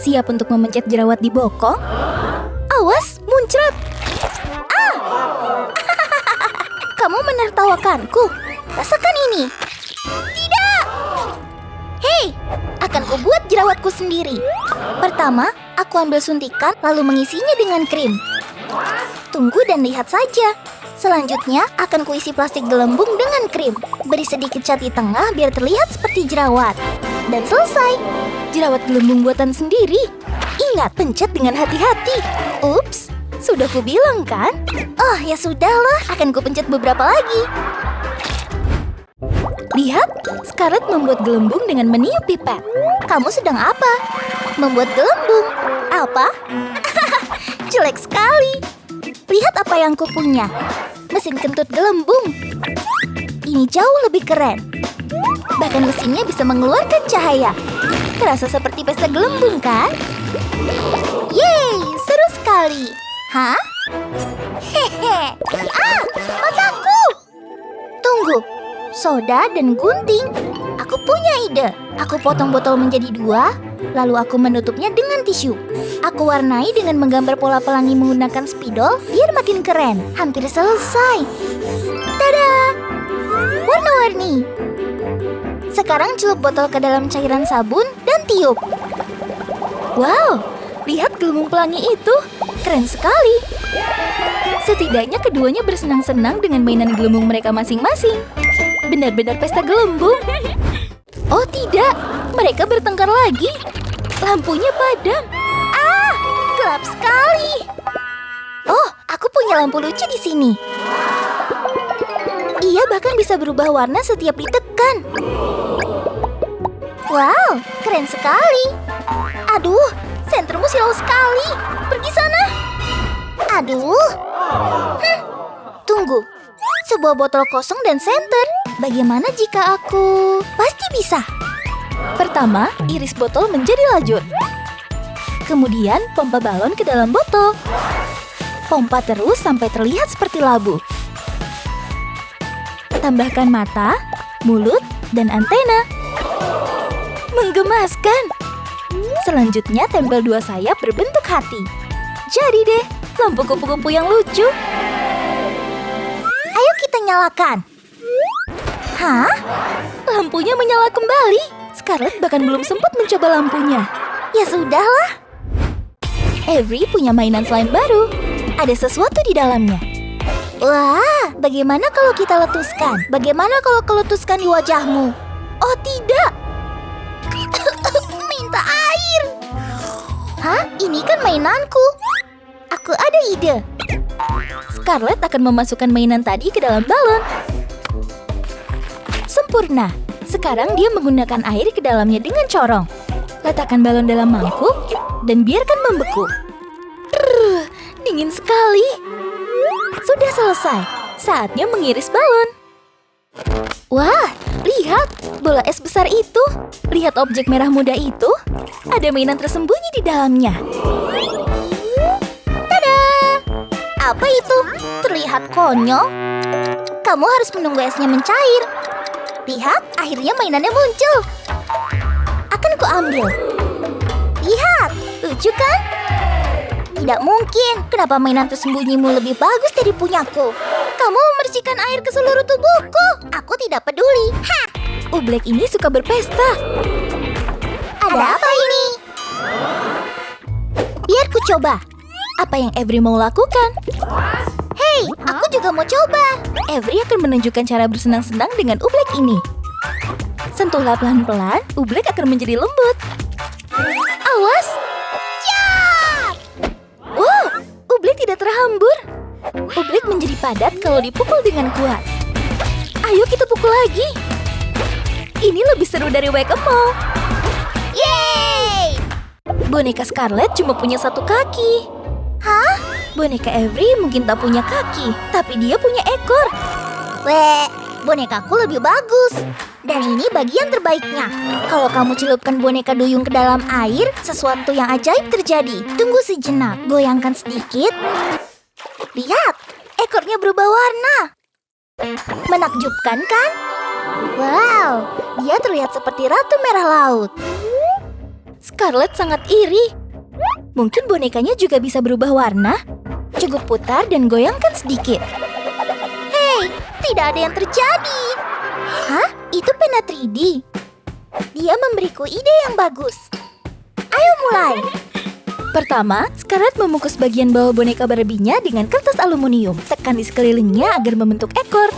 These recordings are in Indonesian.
Siap untuk memencet jerawat di bokong? Awas, muncrat! Ah! Kamu menertawakanku. Rasakan ini. Tidak! Hei, akan kubuat jerawatku sendiri. Pertama, aku ambil suntikan lalu mengisinya dengan krim. Tunggu dan lihat saja. Selanjutnya, akan kuisi plastik gelembung dengan krim. Beri sedikit cat di tengah biar terlihat seperti jerawat. Dan selesai. Jerawat gelembung buatan sendiri. Ingat, pencet dengan hati-hati. Ups, sudah kubilang kan? Oh, ya sudahlah. Akan kupencet beberapa lagi. Lihat, Scarlett membuat gelembung dengan meniup pipet. Kamu sedang apa? Membuat gelembung. Apa? Jelek sekali. Lihat apa yang kupunya. Mesin kentut gelembung. Ini jauh lebih keren. Bahkan mesinnya bisa mengeluarkan cahaya. Terasa seperti pesta gelembung, kan? Yeay, seru sekali. Hah? Hehe. Ah, mataku! Tunggu. Soda dan gunting. Aku punya ide. Aku potong botol menjadi 2, lalu aku menutupnya dengan tisu. Aku warnai dengan menggambar pola pelangi menggunakan spidol biar makin keren. Hampir selesai. Tada! Warna-warni. Sekarang celup botol ke dalam cairan sabun dan tiup. Wow, lihat gelembung pelangi itu. Keren sekali. Setidaknya keduanya bersenang-senang dengan mainan gelembung mereka masing-masing. Benar-benar pesta gelembung. Oh tidak, mereka bertengkar lagi. Lampunya padam. Ah, gelap sekali. Oh, aku punya lampu lucu di sini. Ia bahkan bisa berubah warna setiap ditekan. Wow, keren sekali. Aduh, sentermu silau sekali. Pergi sana. Aduh. Tunggu. Sebuah botol kosong dan senter. Bagaimana jika aku... Pasti bisa. Pertama, iris botol menjadi lajur. Kemudian, pompa balon ke dalam botol. Pompa terus sampai terlihat seperti labu. Tambahkan mata, mulut, dan antena. Menggemaskan. Selanjutnya, tempel 2 sayap berbentuk hati. Jadi deh, lampu kupu-kupu yang lucu. Ayo kita nyalakan. Hah? Lampunya menyala kembali. Scarlett bahkan belum sempat mencoba lampunya. Ya sudahlah. Avery punya mainan slime baru. Ada sesuatu di dalamnya. Wah, bagaimana kalau kita letuskan? Bagaimana kalau keletuskan di wajahmu? Oh tidak. Minta air. Hah? Ini kan mainanku. Aku ada ide. Scarlett akan memasukkan mainan tadi ke dalam balon. Sempurna. Sekarang dia menggunakan air ke dalamnya dengan corong. Letakkan balon dalam mangkuk dan biarkan membeku. Dingin sekali. Sudah selesai. Saatnya mengiris balon. Wah, lihat bola es besar itu. Lihat objek merah muda itu. Ada mainan tersembunyi di dalamnya. Tada! Apa itu? Terlihat konyol. Kamu harus menunggu esnya mencair. Lihat, akhirnya mainannya muncul. Akan kuambil. Lihat, lucu kan? Tidak mungkin. Kenapa mainan tersembunyimu lebih bagus dari punyaku? Kamu memercikan air ke seluruh tubuhku. Aku tidak peduli. Hah! Oobleck ini suka berpesta. Ada apa ini? Biar ku coba. Apa yang Avery mau lakukan? Hei, aku juga mau coba. Avery akan menunjukkan cara bersenang-senang dengan Oobleck ini. Sentuhlah pelan-pelan, Oobleck akan menjadi lembut. Awas! Jap! Wow, Oobleck tidak terhambur. Oobleck menjadi padat kalau dipukul dengan kuat. Ayo kita pukul lagi. Ini lebih seru dari whack-a-mole. Yeay! Boneka Scarlett cuma punya 1 kaki. Hah? Boneka Avery mungkin tak punya kaki, tapi dia punya ekor. Weh, bonekaku lebih bagus. Dan ini bagian terbaiknya. Kalau kamu celupkan boneka duyung ke dalam air, sesuatu yang ajaib terjadi. Tunggu sejenak, goyangkan sedikit. Lihat, ekornya berubah warna. Menakjubkan kan? Wow, dia terlihat seperti ratu merah laut. Scarlett sangat iri. Mungkin bonekanya juga bisa berubah warna. Cukup putar dan goyangkan sedikit. Hei, tidak ada yang terjadi. Hah? Itu pena 3D. Dia memberiku ide yang bagus. Ayo mulai. Pertama, Scarlett membungkus bagian bawah boneka Barbie-nya dengan kertas aluminium. Tekan di sekelilingnya agar membentuk ekor.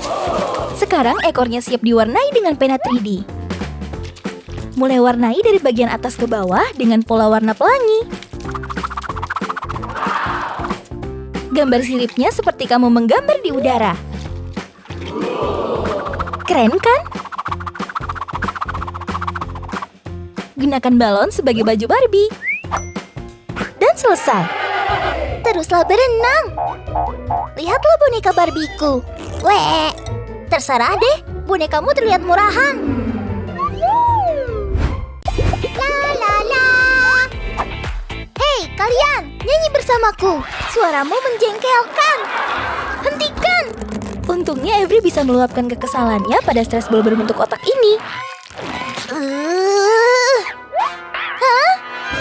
Sekarang ekornya siap diwarnai dengan pena 3D. Mulai warnai dari bagian atas ke bawah dengan pola warna pelangi. Gambar siripnya seperti kamu menggambar di udara. Keren kan? Gunakan balon sebagai baju Barbie. Dan selesai. Teruslah berenang. Lihatlah boneka Barbieku. Weh, terserah deh. Bonekamu terlihat murahan. La la la. Hei, kalian, nyanyi bersamaku. Suaramu menjengkelkan. Hentikan. Untungnya Avery bisa meluapkan kekesalannya pada stress ball berbentuk otak ini. Hah?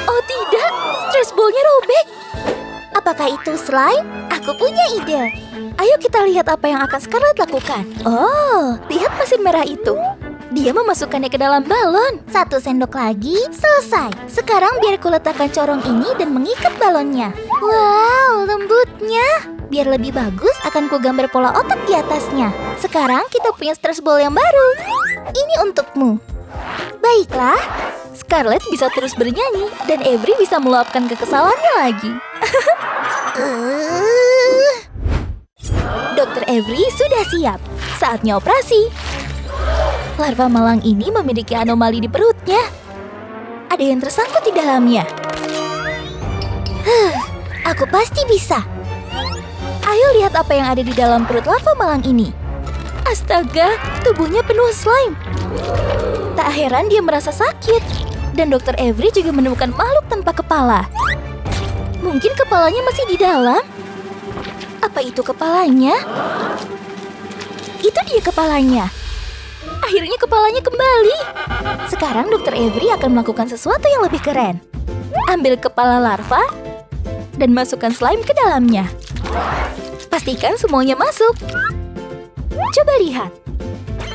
Oh tidak, stress ball-nya robek. Apakah itu slime? Aku punya ide. Ayo kita lihat apa yang akan Scarlett lakukan. Oh, lihat mesin merah itu. Dia memasukkannya ke dalam balon. 1 sendok lagi, selesai. Sekarang biar ku letakkan corong ini dan mengikat balonnya. Wow, lembutnya. Biar lebih bagus, akan ku gambar pola otak di atasnya. Sekarang kita punya stress ball yang baru. Ini untukmu. Baiklah, Scarlett bisa terus bernyanyi dan Avery bisa meluapkan kekesalannya lagi. Dokter Avery sudah siap. Saatnya operasi. Larva malang ini memiliki anomali di perutnya. Ada yang tersangkut di dalamnya. Aku pasti bisa. Ayo lihat apa yang ada di dalam perut larva malang ini. Astaga, tubuhnya penuh slime. Tak heran dia merasa sakit. Dan Dokter Avery juga menemukan makhluk tanpa kepala. Mungkin kepalanya masih di dalam. Apa itu kepalanya? Itu dia kepalanya. Akhirnya kepalanya kembali. Sekarang Dokter Avery akan melakukan sesuatu yang lebih keren. Ambil kepala larva dan masukkan slime ke dalamnya. Pastikan semuanya masuk. Coba lihat.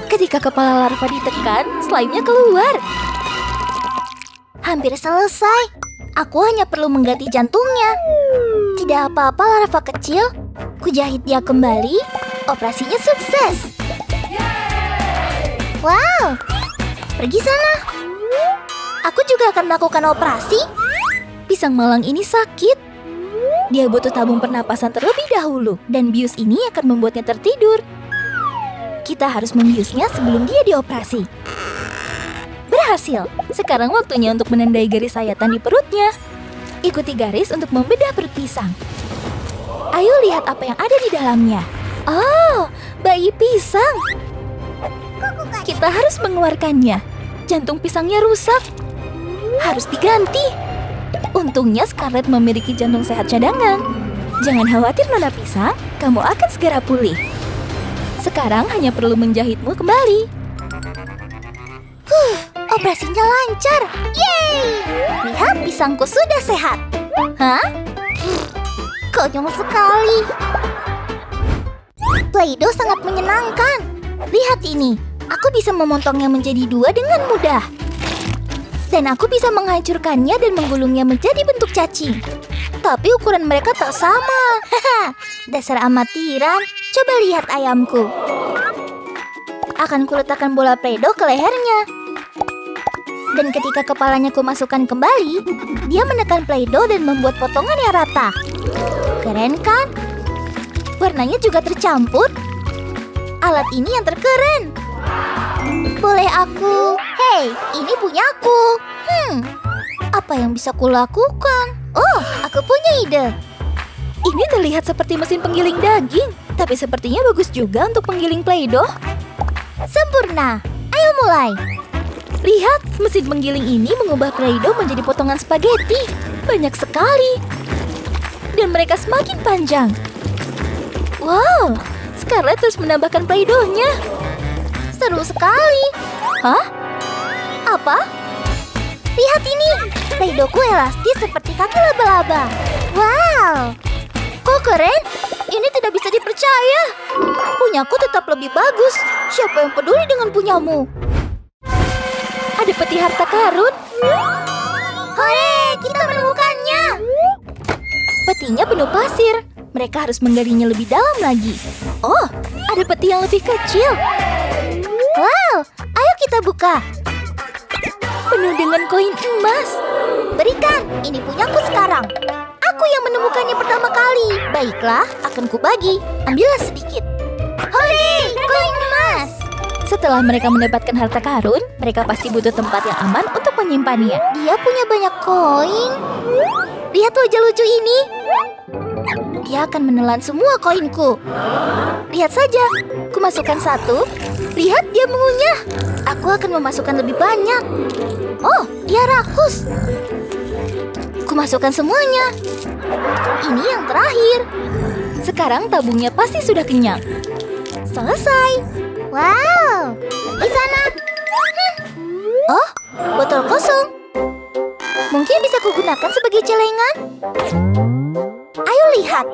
Ketika kepala larva ditekan, slime-nya keluar. Hampir selesai. Aku hanya perlu mengganti jantungnya. Tidak apa-apa larva kecil. Kujahit dia kembali. Operasinya sukses. Wow, pergi sana. Aku juga akan melakukan operasi. Pisang malang ini sakit. Dia butuh tabung pernapasan terlebih dahulu. Dan bius ini akan membuatnya tertidur. Kita harus membiusnya sebelum dia dioperasi. Berhasil. Sekarang waktunya untuk menandai garis sayatan di perutnya. Ikuti garis untuk membedah perut pisang. Ayo lihat apa yang ada di dalamnya. Oh, bayi pisang. Kita harus mengeluarkannya. Jantung pisangnya rusak. Harus diganti. Untungnya Scarlett memiliki jantung sehat cadangan. Jangan khawatir Nona Pisang, kamu akan segera pulih. Sekarang hanya perlu menjahitmu kembali. Operasinya lancar. Yeay! Lihat pisangku sudah sehat. Hah? Konyol sekali. Play-Doh sangat menyenangkan. Lihat ini. Aku bisa memotongnya menjadi 2 dengan mudah. Dan aku bisa menghancurkannya dan menggulungnya menjadi bentuk cacing. Tapi ukuran mereka tak sama. Dasar amatiran. Coba lihat ayamku. Akan kuletakkan bola Play-Doh ke lehernya. Dan ketika kepalanya kumasukkan kembali, dia menekan Play-Doh dan membuat potongan yang rata. Keren kan? Warnanya juga tercampur. Alat ini yang terkeren. Boleh aku? Hei, ini punyaku. Apa yang bisa kulakukan? Oh, aku punya ide. Ini terlihat seperti mesin penggiling daging, tapi sepertinya bagus juga untuk penggiling Play-Doh. Sempurna. Ayo mulai. Lihat, mesin penggiling ini mengubah Play-Doh menjadi potongan spaghetti. Banyak sekali. Dan mereka semakin panjang. Wow, Scarlett terus menambahkan Play-Doh-nya. Seru sekali. Hah? Apa? Lihat ini, daidoku elastis seperti kaki laba-laba. Wow, kok keren? Ini tidak bisa dipercaya. Punyaku tetap lebih bagus. Siapa yang peduli dengan punyamu? Ada peti harta karun. Hore, kita menemukannya. Petinya penuh pasir. Mereka harus menggalinya lebih dalam lagi. Oh, ada peti yang lebih kecil. Wow, ayo kita buka. Penuh dengan koin emas. Berikan, ini punyaku sekarang. Aku yang menemukannya pertama kali. Baiklah, akan kubagi. Ambillah sedikit. Hore, koin emas. Setelah mereka mendapatkan harta karun, mereka pasti butuh tempat yang aman untuk menyimpannya. Dia punya banyak koin. Lihat wajah lucu ini. Dia akan menelan semua koinku. Lihat saja, ku masukkan satu. Lihat, dia mengunyah. Aku akan memasukkan lebih banyak. Oh, dia rakus. Ku masukkan semuanya. Ini yang terakhir. Sekarang tabungnya pasti sudah kenyang. Selesai. Wow, di sana. Oh, botol kosong. Mungkin bisa kugunakan sebagai celengan. Ayo lihat.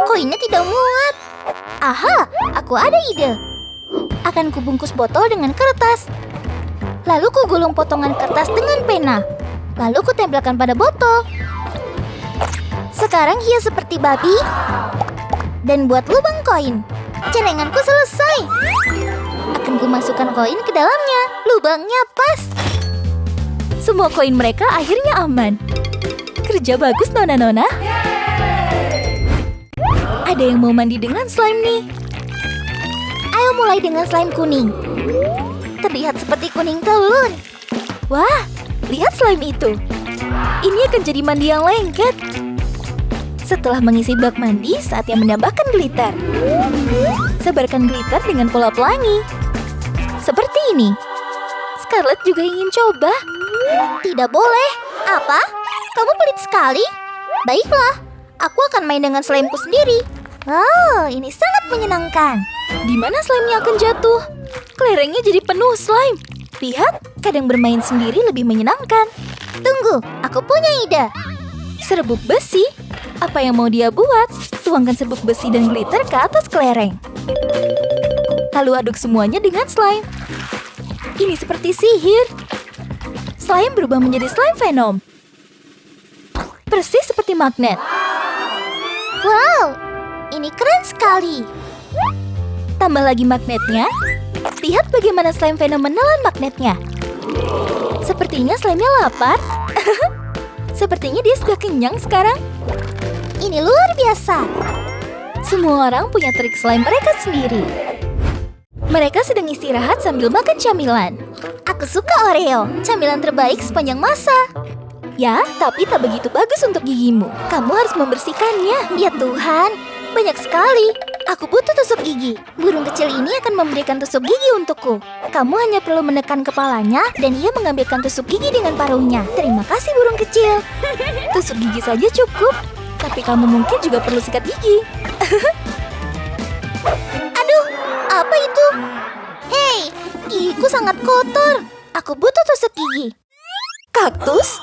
Koinnya tidak muat. Aha, aku ada ide. Akan kubungkus botol dengan kertas. Lalu kugulung potongan kertas dengan pena. Lalu kutempelkan pada botol. Sekarang hias seperti babi. Dan buat lubang koin. Celenganku selesai. Akan kumasukkan koin ke dalamnya. Lubangnya pas. Semua koin mereka akhirnya aman. Kerja bagus, nona-nona. Ada yang mau mandi dengan slime nih. Ayo mulai dengan slime kuning. Terlihat seperti kuning telur. Wah, lihat slime itu. Ini akan jadi mandi yang lengket. Setelah mengisi bak mandi, saatnya menambahkan glitter. Sebarkan glitter dengan pola pelangi. Seperti ini. Scarlett juga ingin coba. Tidak boleh. Apa? Kamu pelit sekali? Baiklah, aku akan main dengan slime-ku sendiri. Oh, ini sangat menyenangkan. Di mana slime-nya akan jatuh? Kelerengnya jadi penuh slime. Lihat, kadang bermain sendiri lebih menyenangkan. Tunggu, aku punya ide. Serbuk besi. Apa yang mau dia buat? Tuangkan serbuk besi dan glitter ke atas kelereng. Lalu aduk semuanya dengan slime. Ini seperti sihir. Slime berubah menjadi slime venom. Persis seperti magnet. Wow, ini keren sekali. Tambah lagi magnetnya. Lihat bagaimana slime venom menelan magnetnya. Sepertinya slime-nya lapar. Sepertinya dia sudah kenyang sekarang. Ini luar biasa. Semua orang punya trik slime mereka sendiri. Mereka sedang istirahat sambil makan camilan. Aku suka Oreo, camilan terbaik sepanjang masa. Ya, tapi tak begitu bagus untuk gigimu. Kamu harus membersihkannya. Ya Tuhan, banyak sekali. Aku butuh tusuk gigi. Burung kecil ini akan memberikan tusuk gigi untukku. Kamu hanya perlu menekan kepalanya dan ia mengambilkan tusuk gigi dengan paruhnya. Terima kasih burung kecil. Tusuk gigi saja cukup. Tapi kamu mungkin juga perlu sikat gigi. Aduh, apa itu? Hei, gigiku sangat kotor. Aku butuh tusuk gigi. Kaktus?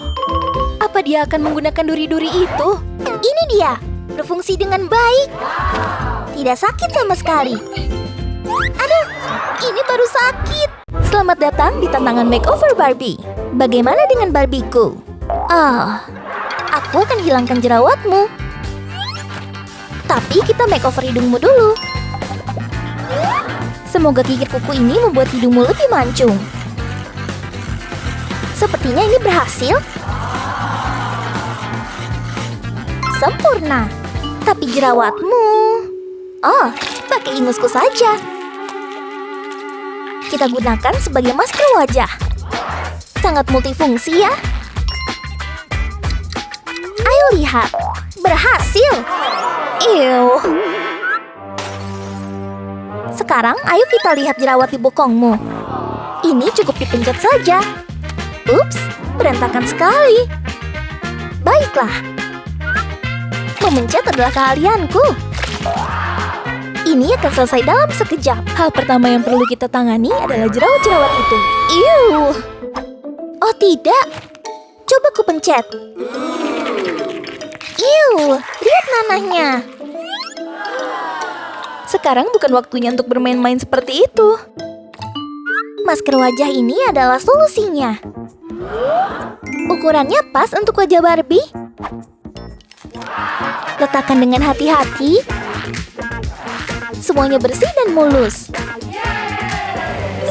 Apa dia akan menggunakan duri-duri itu? Ini dia, berfungsi dengan baik. Tidak sakit sama sekali. Aduh, ini baru sakit. Selamat datang di tantangan makeover Barbie. Bagaimana dengan Barbieku? Aku akan hilangkan jerawatmu. Tapi kita makeover hidungmu dulu. Semoga gigit kuku ini membuat hidungmu lebih mancung. Sepertinya ini berhasil. Sempurna. Tapi jerawatmu... Oh, pakai ingusku saja. Kita gunakan sebagai masker wajah. Sangat multifungsi ya. Ayo lihat. Berhasil. Ew. Sekarang ayo kita lihat jerawat di bokongmu. Ini cukup dipencet saja. Ups, berantakan sekali. Baiklah. Memencet adalah keahlianku. Ini akan selesai dalam sekejap. Hal pertama yang perlu kita tangani adalah jerawat-jerawat itu. Ew. Oh tidak, coba ku pencet. Iu, lihat nanahnya. Sekarang bukan waktunya untuk bermain-main seperti itu. Masker wajah ini adalah solusinya. Ukurannya pas untuk wajah Barbie. Letakkan dengan hati-hati. Semuanya bersih dan mulus.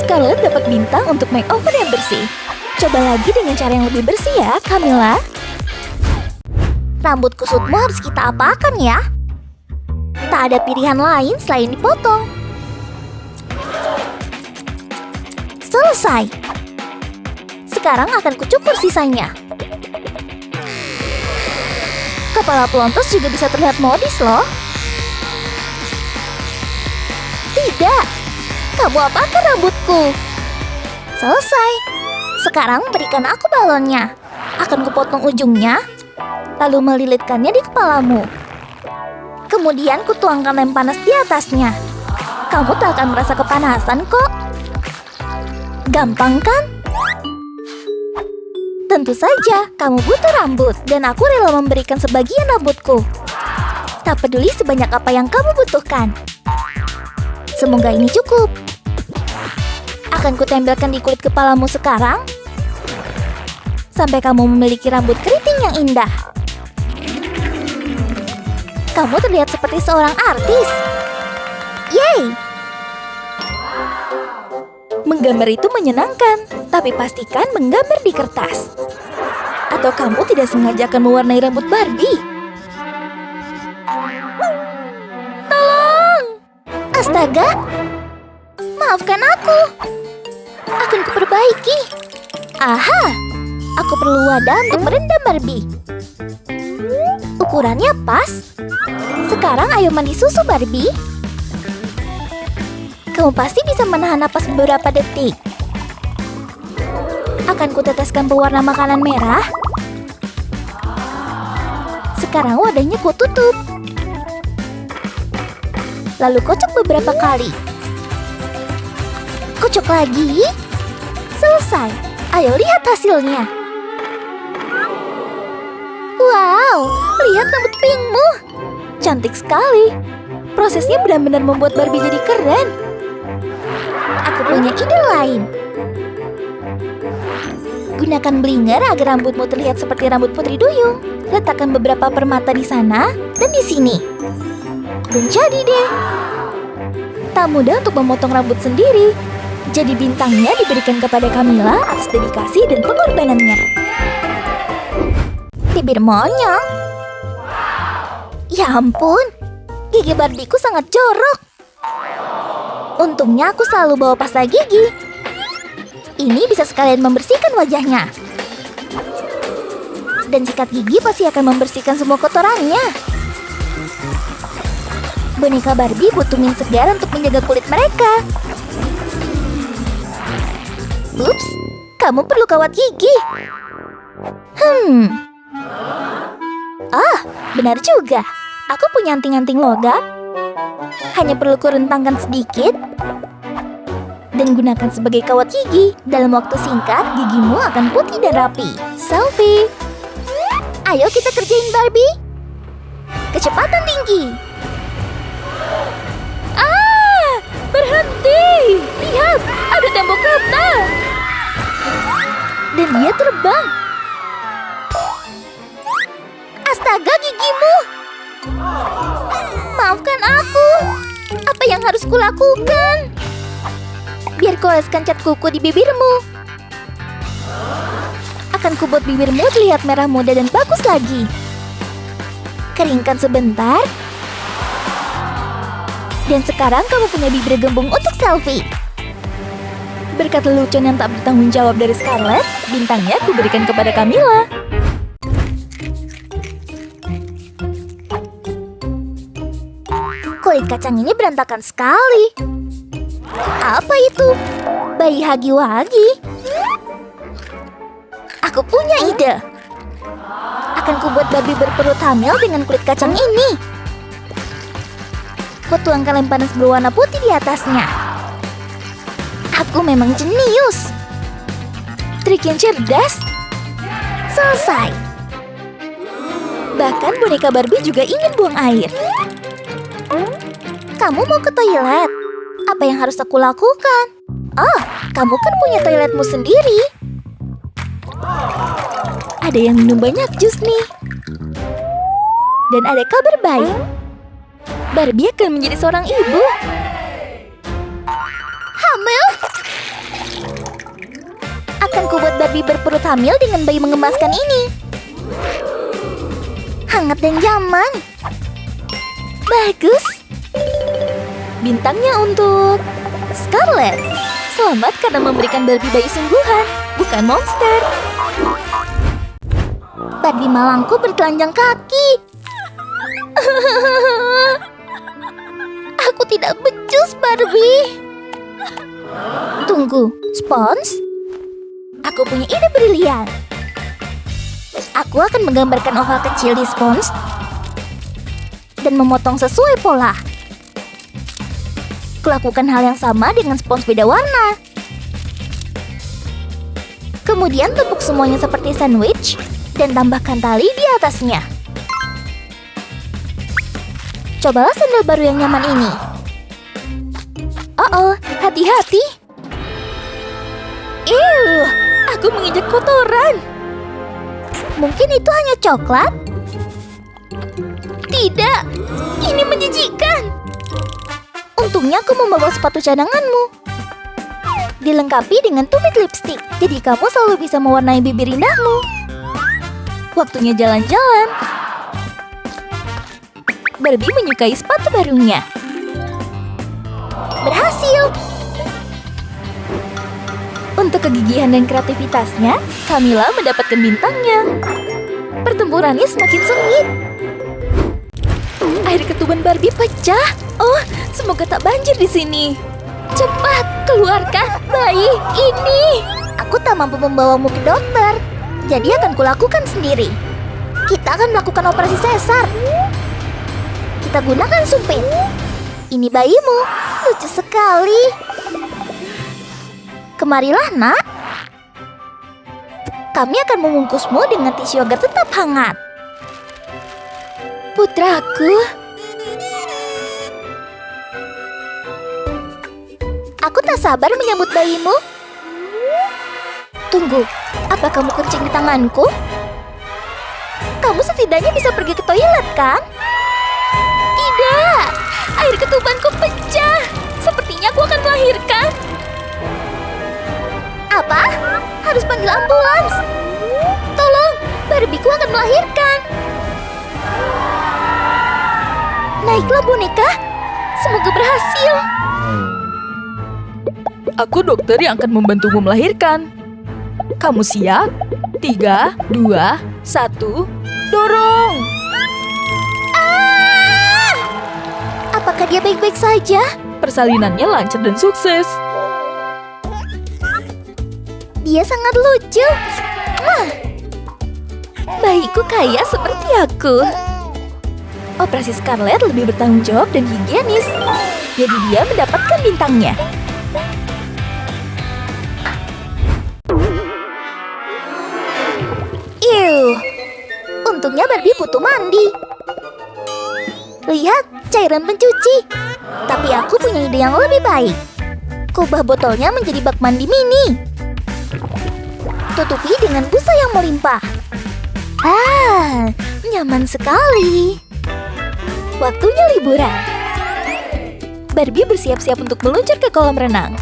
Scarlett dapat bintang untuk makeover yang bersih. Coba lagi dengan cara yang lebih bersih ya, Camilla. Rambut kusutmu harus kita apakan ya? Tak ada pilihan lain selain dipotong. Selesai. Sekarang akan kucukur sisanya. Kepala pelontos juga bisa terlihat modis loh. Tidak. Kamu apakan rambutku? Selesai. Sekarang berikan aku balonnya. Akan kupotong ujungnya, lalu melilitkannya di kepalamu. Kemudian kutuangkan lem panas di atasnya. Kamu tak akan merasa kepanasan kok. Gampang kan? Tentu saja, kamu butuh rambut dan aku rela memberikan sebagian rambutku. Tak peduli sebanyak apa yang kamu butuhkan. Semoga ini cukup. Akan kutempelkan di kulit kepalamu sekarang, sampai kamu memiliki rambut keriting yang indah. Kamu terlihat seperti seorang artis. Yeay! Menggambar itu menyenangkan, tapi pastikan menggambar di kertas. Atau kamu tidak sengaja akan mewarnai rambut Barbie. Tolong! Astaga! Maafkan aku. Akan kuperbaiki. Aha! Aku perlu wadah untuk merendam Barbie. Ukurannya pas. Sekarang ayo mandi susu Barbie. Kamu pasti bisa menahan napas beberapa detik. Akan kuteteskan pewarna makanan merah. Sekarang wadahnya kututup. Lalu kocok beberapa kali. Kocok lagi. Selesai. Ayo lihat hasilnya. Wow, lihat rambut pinkmu. Cantik sekali. Prosesnya benar-benar membuat Barbie jadi keren. Aku punya ide lain. Gunakan blinger agar rambutmu terlihat seperti rambut Putri Duyung. Letakkan beberapa permata di sana dan di sini. Dan jadi deh. Tak mudah untuk memotong rambut sendiri. Jadi bintangnya diberikan kepada Camilla atas dedikasi dan pengorbanannya. Bibir monyong. Ya ampun, gigi Barbieku sangat jorok. Untungnya aku selalu bawa pasta gigi. Ini bisa sekalian membersihkan wajahnya. Dan sikat gigi pasti akan membersihkan semua kotorannya. Boneka Barbie butuh min segar untuk menjaga kulit mereka. Ups, kamu perlu kawat gigi. Ah, benar juga. Aku punya anting-anting logam. Hanya perlu kurentangkan sedikit dan gunakan sebagai kawat gigi. Dalam waktu singkat, gigimu akan putih dan rapi. Selfie. Ayo kita kerjain Barbie. Kecepatan tinggi. Ah, berhenti. Lihat, ada tembok rata. Dan dia terbang. Astaga, gigimu. Maafkan aku. Apa yang harus kulakukan? Biar ku oleskan cat kuku di bibirmu. Akan kubuat bibirmu terlihat merah muda dan bagus lagi. Keringkan sebentar. Dan sekarang kamu punya bibir gembung untuk selfie. Berkat lelucon yang tak bertanggung jawab dari Scarlett, bintangnya aku berikan kepada Camilla. Kulit kacang ini berantakan sekali. Apa itu? Bayi Hagi-Wagi? Aku punya ide. Akan kubuat Barbie berperut hamil dengan kulit kacang ini. Kutuangkan lem panas berwarna putih di atasnya. Aku memang jenius. Trik yang cerdas. Selesai. Bahkan boneka Barbie juga ingin buang air. Kamu mau ke toilet? Apa yang harus aku lakukan? Oh, kamu kan punya toiletmu sendiri. Ada yang minum banyak jus nih. Dan ada kabar baik. Barbie akan menjadi seorang ibu. Hamil? Akan kubuat Barbie berperut hamil dengan bayi mengemaskan ini. Hangat dan nyaman. Bagus. Bintangnya untuk Scarlett. Selamat karena memberikan Barbie bayi sungguhan, bukan monster. Barbie malangku bertelanjang kaki. Aku tidak becus, Barbie. Tunggu, Spons? Aku punya ide brilian. Aku akan menggambarkan oval kecil di Spons dan memotong sesuai pola. Kulakukan hal yang sama dengan spons beda warna. Kemudian tepuk semuanya seperti sandwich dan tambahkan tali di atasnya. Cobalah sandal baru yang nyaman ini. Oh, hati-hati. Aku menginjak kotoran. Mungkin itu hanya coklat? Tidak, ini menjijikkan. Untungnya aku membawa sepatu cadanganmu. Dilengkapi dengan tumit lipstik, jadi kamu selalu bisa mewarnai bibir indahmu. Waktunya jalan-jalan. Barbie menyukai sepatu barunya. Berhasil. Untuk kegigihan dan kreativitasnya, Camilla mendapatkan bintangnya. Pertempurannya semakin sengit. Air ketuban Barbie pecah. Oh, semoga tak banjir di sini. Cepat, keluarkan bayi ini. Aku tak mampu membawamu ke dokter, jadi akan kulakukan sendiri. Kita akan melakukan operasi sesar. Kita gunakan sumpit. Ini bayimu, lucu sekali. Kemarilah, nak. Kami akan membungkusmu dengan tisu agar tetap hangat. Putraku. Aku tak sabar menyambut bayimu. Tunggu, apa kamu kencing di tanganku? Kamu setidaknya bisa pergi ke toilet, kan? Tidak, air ketubanku pecah. Sepertinya aku akan melahirkan. Apa? Harus panggil ambulans. Tolong, Barbieku akan melahirkan. Naiklah boneka, semoga berhasil. Aku dokter yang akan membantumu melahirkan. Kamu siap? 3, 2, 1, dorong! Apakah dia baik-baik saja? Persalinannya lancar dan sukses. Dia sangat lucu. Bayiku kaya seperti aku. Operasi Scarlett lebih bertanggung jawab dan higienis. Jadi dia mendapatkan bintangnya. Untungnya Barbie butuh mandi. Lihat, cairan pencuci. Tapi aku punya ide yang lebih baik. Kubah botolnya menjadi bak mandi mini. Tutupi dengan busa yang melimpah. Nyaman sekali. Waktunya liburan. Barbie bersiap-siap untuk meluncur ke kolam renang.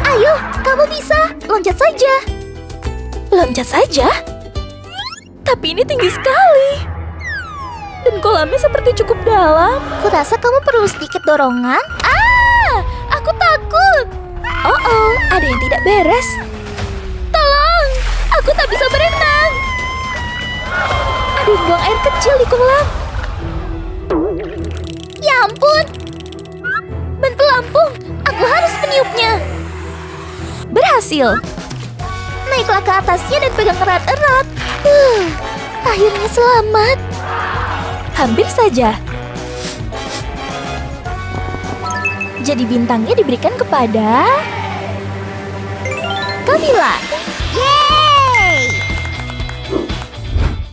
Ayo, kamu bisa. Loncat saja. Loncat saja? Tapi ini tinggi sekali. Dan kolamnya seperti cukup dalam. Kurasa kamu perlu sedikit dorongan. Aku takut. Oh, ada yang tidak beres. Tolong, aku tak bisa berenang. Ada yang buang air kecil di kolam. Ya ampun. Ban pelampung, aku harus meniupnya. Berhasil. Naiklah ke atasnya dan pegang erat-erat. Akhirnya selamat. Hampir saja. Jadi bintangnya diberikan kepada Camilla.